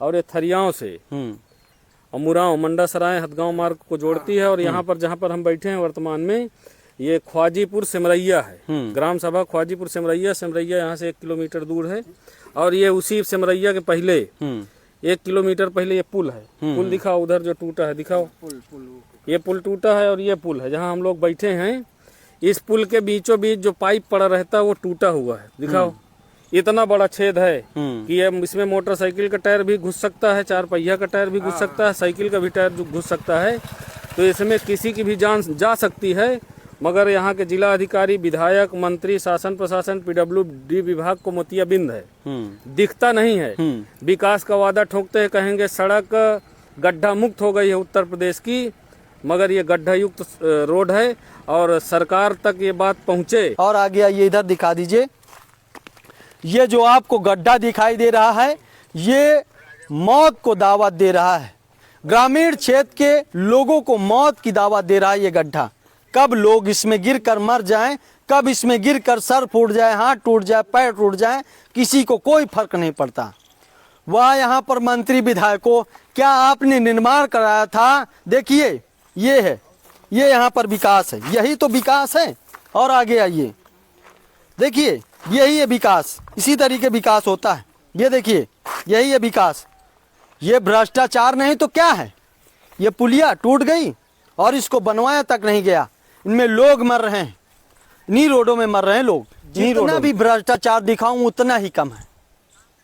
और ये थरियाओं से और मुराव मंडासराय हथगांव मार्ग को जोड़ती है। और यहाँ पर जहाँ पर हम बैठे हैं वर्तमान में, ये ख्वाजीपुर सिमरैया है, ग्राम सभा ख्वाजीपुर सिमरैया। सिमरैया यहाँ से 1 किलोमीटर दूर है। और ये उसी सिमरैया के पहले 1 किलोमीटर पहले ये पुल है। पुल दिखाओ उधर जो टूटा है, दिखाओ। ये पुल टूटा है और ये पुल है जहाँ हम लोग बैठे हैं। इस पुल के बीचों बीच जो पाइप पड़ा रहता है वो टूटा हुआ है, दिखाओ। इतना बड़ा छेद है कि इसमें मोटरसाइकिल का टायर भी घुस सकता है, 4 पहिया का टायर भी घुस सकता है, साइकिल का भी टायर घुस सकता है। तो इसमें किसी की भी जान जा सकती है। मगर यहाँ के जिला अधिकारी, विधायक, मंत्री, शासन प्रशासन, पीडब्ल्यूडी विभाग को मोतियाबिंद है, दिखता नहीं है। विकास का वादा ठोकते हैं, कहेंगे सड़क गड्ढा मुक्त हो गई है उत्तर प्रदेश की, मगर ये गड्ढा युक्त रोड है और सरकार तक ये बात पहुँचे। और आगे आइए, इधर दिखा दीजिए। ये जो आपको गड्ढा दिखाई दे रहा है, ये मौत को दावत दे रहा है। ग्रामीण क्षेत्र के लोगों को मौत की दावत दे रहा है ये गड्ढा। कब लोग इसमें गिरकर मर जाएं, कब इसमें गिरकर सर फूट जाए, हाथ टूट जाए, पैर टूट जाए, किसी को कोई फर्क नहीं पड़ता। वह यहाँ पर मंत्री विधायकों, क्या आपने निर्माण कराया था? देखिए ये है, ये यहाँ पर विकास है, यही तो विकास है। और आगे आइए, देखिए यही है विकास, इसी तरीके विकास होता है। ये देखिए यही है विकास। ये भ्रष्टाचार नहीं तो क्या है? ये पुलिया टूट गई और इसको बनवाया तक नहीं गया। इनमें लोग मर रहे हैं, इन्हीं रोडों में मर रहे हैं लोग। जितना भी भ्रष्टाचार दिखाऊं उतना ही कम है।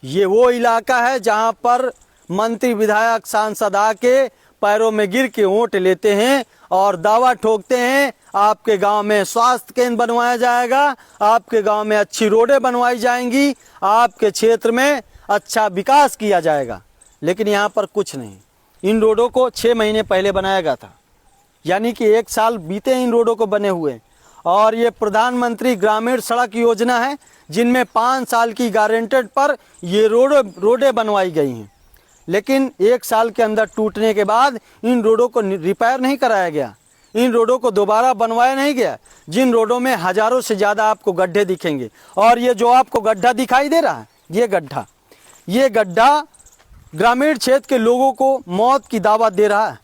ये वो इलाका है जहां पर मंत्री विधायक सांसद आके पैरों में गिर के वोट लेते हैं और दावा ठोकते हैं आपके गांव में स्वास्थ्य केंद्र बनवाया जाएगा, आपके गांव में अच्छी रोडें बनवाई जाएंगी, आपके क्षेत्र में अच्छा विकास किया जाएगा। लेकिन यहाँ पर कुछ नहीं। इन रोडों को 6 महीने पहले बनाया गया था, यानी कि 1 साल बीते इन रोडों को बने हुए। और ये प्रधानमंत्री ग्रामीण सड़क योजना है, जिनमें 5 साल की गारंटेड पर ये रोडें बनवाई गई हैं। लेकिन 1 साल के अंदर टूटने के बाद इन रोडों को रिपेयर नहीं कराया गया, इन रोडों को दोबारा बनवाया नहीं गया, जिन रोडों में हजारों से ज़्यादा आपको गड्ढे दिखेंगे। और ये जो आपको गड्ढा दिखाई दे रहा है, ये गड्ढा ग्रामीण क्षेत्र के लोगों को मौत की दावत दे रहा है।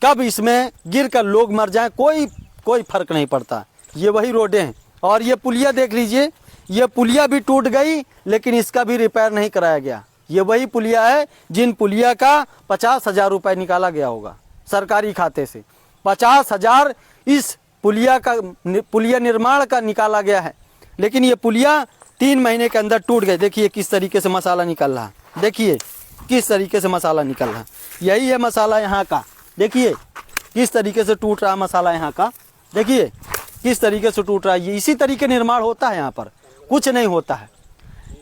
कब इसमें गिरकर लोग मर जाएं, कोई फर्क नहीं पड़ता। ये वही रोडें हैं। और ये पुलिया देख लीजिए, ये पुलिया भी टूट गई लेकिन इसका भी रिपेयर नहीं कराया गया। ये वही पुलिया है जिन पुलिया का 50,000 रुपये निकाला गया होगा सरकारी खाते से। 50,000 इस पुलिया निर्माण का निकाला गया है, लेकिन ये पुलिया 3 महीने के अंदर टूट गए। देखिए किस तरीके से मसाला निकल रहा है, देखिए किस तरीके से मसाला निकल रहा है। यही है मसाला यहाँ का, देखिए किस तरीके से टूट रहा है मसाला यहाँ का, देखिए किस तरीके से टूट रहा है। ये इसी तरीके निर्माण होता है, यहाँ पर कुछ नहीं होता है।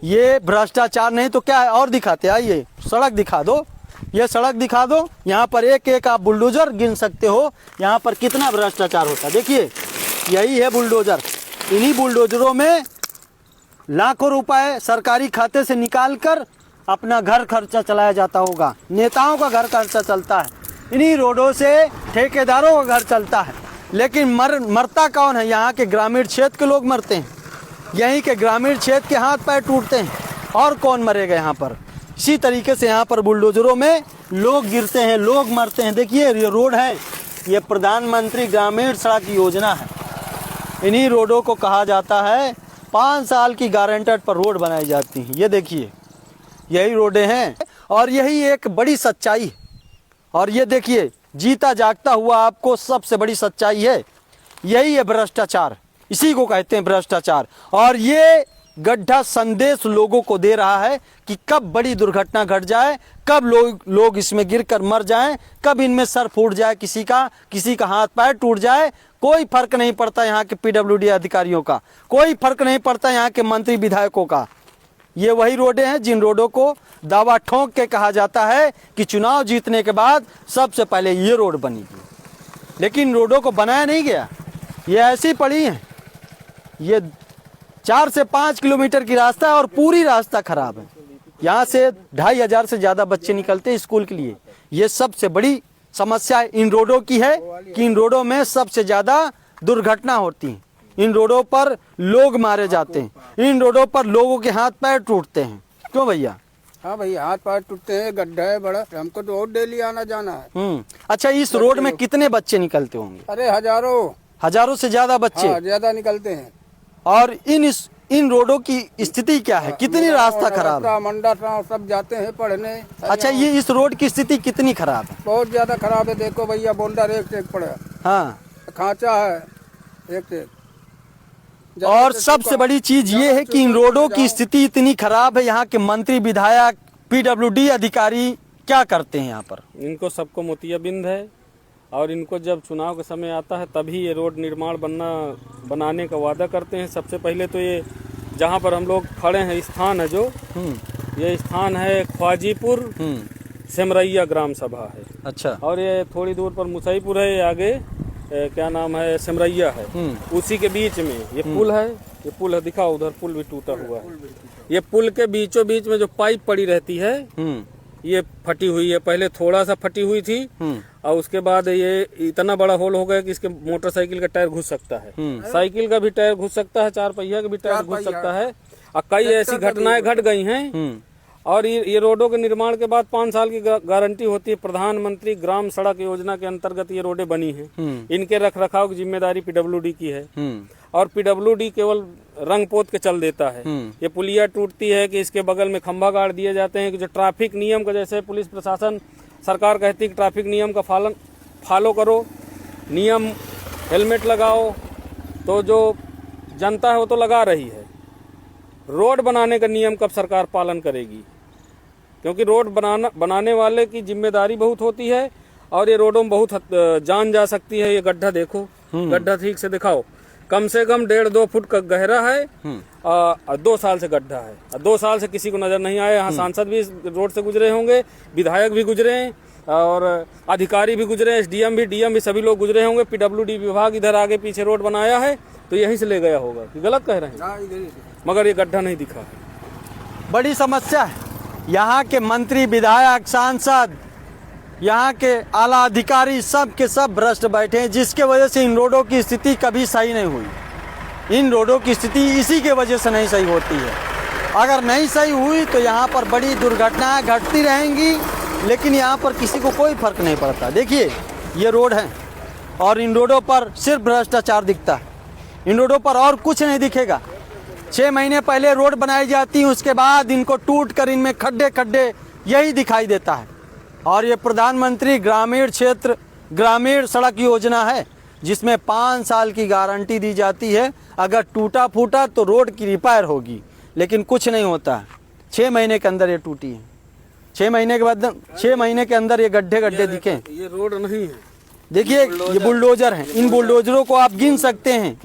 ये भ्रष्टाचार नहीं तो क्या है। और दिखाते, आइए सड़क दिखा दो, ये सड़क दिखा दो। यहाँ पर एक एक आप बुलडोजर गिन सकते हो, यहाँ पर कितना भ्रष्टाचार होता है। देखिए यही है बुलडोजर, इन्हीं बुलडोजरों में लाखों रुपए सरकारी खाते से निकाल कर अपना घर खर्चा चलाया जाता होगा। नेताओं का घर खर्चा चलता है, इन्हीं रोडों से ठेकेदारों का घर चलता है। लेकिन मरता कौन है? यहाँ के ग्रामीण क्षेत्र के लोग मरते हैं, यहीं के ग्रामीण क्षेत्र के हाथ पैर टूटते हैं। और कौन मरेगा यहाँ पर? इसी तरीके से यहाँ पर बुलडोजरों में लोग गिरते हैं, लोग मरते हैं। देखिए ये रोड है, ये प्रधानमंत्री ग्रामीण सड़क योजना है। इन्हीं रोडों को कहा जाता है 5 साल की गारंटेड पर रोड बनाई जाती हैं। ये देखिए यही रोडें हैं और यही एक बड़ी सच्चाई है। और ये देखिए जीता जागता हुआ आपको सबसे बड़ी सच्चाई है, यही है भ्रष्टाचार, इसी को कहते हैं भ्रष्टाचार। और ये गड्ढा संदेश लोगों को दे रहा है कि कब बड़ी दुर्घटना घट जाए, कब लोग इसमें गिरकर मर जाएं, कब इनमें सर फूट जाए किसी का हाथ पैर टूट जाए। कोई फर्क नहीं पड़ता यहाँ के पीडब्ल्यूडी अधिकारियों का, कोई फर्क नहीं पड़ता यहाँ के मंत्री विधायकों का। ये वही रोडें हैं जिन रोडों को दावा ठोंक के कहा जाता है कि चुनाव जीतने के बाद सबसे पहले ये रोड बनेगी, लेकिन रोडों को बनाया नहीं गया, ये ऐसी पड़ी हैं। ये 4 से 5 किलोमीटर की रास्ता है और पूरी रास्ता खराब है। यहाँ से 2,500 से ज़्यादा बच्चे निकलते हैं स्कूल के लिए। ये सबसे बड़ी समस्या इन रोडों की है कि इन रोडों में सबसे ज़्यादा दुर्घटना होती है, इन रोडों पर लोग मारे जाते हैं, इन रोडों पर लोगों के हाथ पैर टूटते हैं। क्यों भैया? हाँ भाई, हाथ पैर टूटते हैं, गड्ढा है बड़ा, हमको तो और डेली आना जाना है। अच्छा, इस रोड में कितने बच्चे निकलते होंगे? अरे हजारों से ज्यादा बच्चे। हाँ, ज्यादा निकलते हैं। और इन रोडों की स्थिति क्या है? कितनी रास्ता खराब है? मंडा सब जाते हैं पढ़ने। अच्छा, ये इस रोड की स्थिति कितनी खराब है? बहुत ज्यादा खराब है। देखो भैया, बोल्डर एक से एक पड़ा, हाँ, खांचा है एक से एक। और सबसे बड़ी चीज ये है कि इन रोडों की स्थिति इतनी खराब है, यहाँ के मंत्री, विधायक, पीडब्ल्यूडी अधिकारी क्या करते हैं यहाँ पर? इनको सबको मोतियाबिंद है, और इनको जब चुनाव का समय आता है तभी ये रोड निर्माण बनाने का वादा करते हैं। सबसे पहले तो ये जहाँ पर हम लोग खड़े हैं स्थान है जो, ये स्थान है ख्वाजीपुर सिमरैया ग्राम सभा है। अच्छा। और ये थोड़ी दूर पर मुसईपुर है, ये आगे क्या नाम है, सिमरैया है। उसी के बीच में ये पुल है, ये पुल है, दिखाओ उधर पुल भी टूटा हुआ है। ये पुल के बीचों बीच में जो पाइप पड़ी रहती है ये फटी हुई है। पहले थोड़ा सा फटी हुई थी और उसके बाद ये इतना बड़ा होल हो गया कि इसके मोटरसाइकिल का टायर घुस सकता है, साइकिल का भी टायर घुस सकता है, 4 पहिया का भी टायर घुस सकता है। और कई ऐसी घटनाएं घट गई हैं। और ये रोडों के निर्माण के बाद 5 साल की गारंटी होती है। प्रधानमंत्री ग्राम सड़क योजना के अंतर्गत ये रोडें बनी हैं। इनके रखरखाव की जिम्मेदारी पीडब्ल्यूडी की है, और पीडब्ल्यूडी केवल रंग पोत के चल देता है। ये पुलिया टूटती है कि इसके बगल में खंभा गाड़ दिए जाते हैं कि जो ट्रैफिक नियम का, जैसे पुलिस प्रशासन, सरकार कहती है कि ट्रैफिक नियम का फॉलो करो, नियम, हेलमेट लगाओ, तो जो जनता है वो तो लगा रही है। रोड बनाने का नियम कब सरकार पालन करेगी? क्योंकि रोड बनाने वाले की जिम्मेदारी बहुत होती है, और ये रोडों में बहुत जान जा सकती है। ये गड्ढा देखो, गड्ढा ठीक से दिखाओ, कम से कम 1.5-2 फुट का गहरा है, 2 साल से गड्ढा है। 2 साल से किसी को नजर नहीं आया। यहाँ सांसद भी इस रोड से गुजरे होंगे, विधायक भी गुजरे हैं, और अधिकारी भी गुजरे, एसडीएम भी, डीएम भी, सभी लोग गुजरे होंगे। पीडब्ल्यूडी विभाग इधर आगे पीछे रोड बनाया है तो यहीं से ले गया होगा कि गलत कह रहे हैं, मगर ये गड्ढा नहीं दिखा है। बड़ी समस्या है। यहाँ के मंत्री, विधायक, सांसद, यहाँ के आला अधिकारी सब के सब भ्रष्ट बैठे हैं, जिसके वजह से इन रोडों की स्थिति कभी सही नहीं हुई। इन रोडों की स्थिति इसी के वजह से नहीं सही होती है। अगर नहीं सही हुई तो यहाँ पर बड़ी दुर्घटनाएं घटती रहेंगी, लेकिन यहाँ पर किसी को कोई फर्क नहीं पड़ता। देखिए, ये रोड है और इन रोडों पर सिर्फ भ्रष्टाचार दिखता है। इन रोडों पर और कुछ नहीं दिखेगा। 6 महीने पहले रोड बनाई जाती है, उसके बाद इनको टूट कर इनमें खड्डे यही दिखाई देता है। और ये प्रधानमंत्री ग्रामीण सड़क योजना है, जिसमें 5 साल की गारंटी दी जाती है। अगर टूटा फूटा तो रोड की रिपेयर होगी, लेकिन कुछ नहीं होता है। 6 महीने के अंदर ये टूटी है। 6 महीने के बाद 6 महीने के अंदर ये गड्ढे दिखे। ये रोड नहीं है, देखिए ये बुलडोजर हैं। इन बुलडोजरों को आप गिन सकते हैं,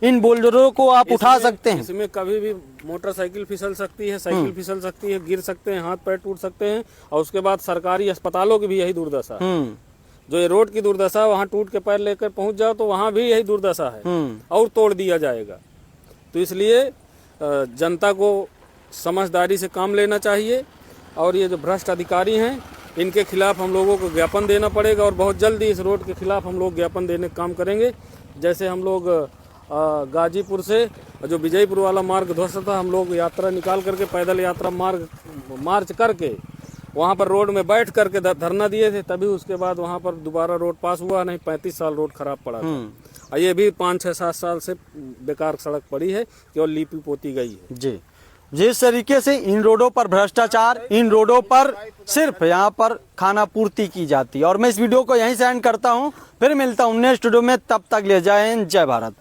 इन बुलडोजरों को आप उठा सकते हैं। इसमें कभी भी मोटरसाइकिल फिसल सकती है, साइकिल फिसल सकती है, गिर सकते हैं, हाथ पैर टूट सकते हैं। और उसके बाद सरकारी अस्पतालों की भी यही दुर्दशा है। जो ये रोड की दुर्दशा है, वहाँ टूट के पैर लेकर पहुंच जाओ तो वहाँ भी यही दुर्दशा है, और तोड़ दिया जाएगा। तो इसलिए जनता को समझदारी से काम लेना चाहिए। और ये जो भ्रष्ट अधिकारी हैं, इनके खिलाफ हम लोगों को ज्ञापन देना पड़ेगा, और बहुत जल्दी इस रोड के खिलाफ हम लोग ज्ञापन देने का काम करेंगे। जैसे हम लोग गाजीपुर से जो विजयपुर वाला मार्ग ध्वस्त था, हम लोग यात्रा निकाल करके, पैदल यात्रा मार्च करके वहाँ पर रोड में बैठ करके धरना दिए थे। तभी उसके बाद वहाँ पर दोबारा रोड पास हुआ, नहीं 35 साल रोड खराब पड़ा था। और ये भी 5-6-7 साल से बेकार सड़क पड़ी है, केवल लीपी पोती गई है। जी, जिस तरीके से इन रोडों पर भ्रष्टाचार, इन रोडों पर सिर्फ यहाँ पर खाना पूर्ति की जाती है। और मैं इस वीडियो को यहीं से एंड करता हूँ, फिर मिलता हूँ नेक्स्ट वीडियो में। तब तक ले जय हिंद, जय भारत।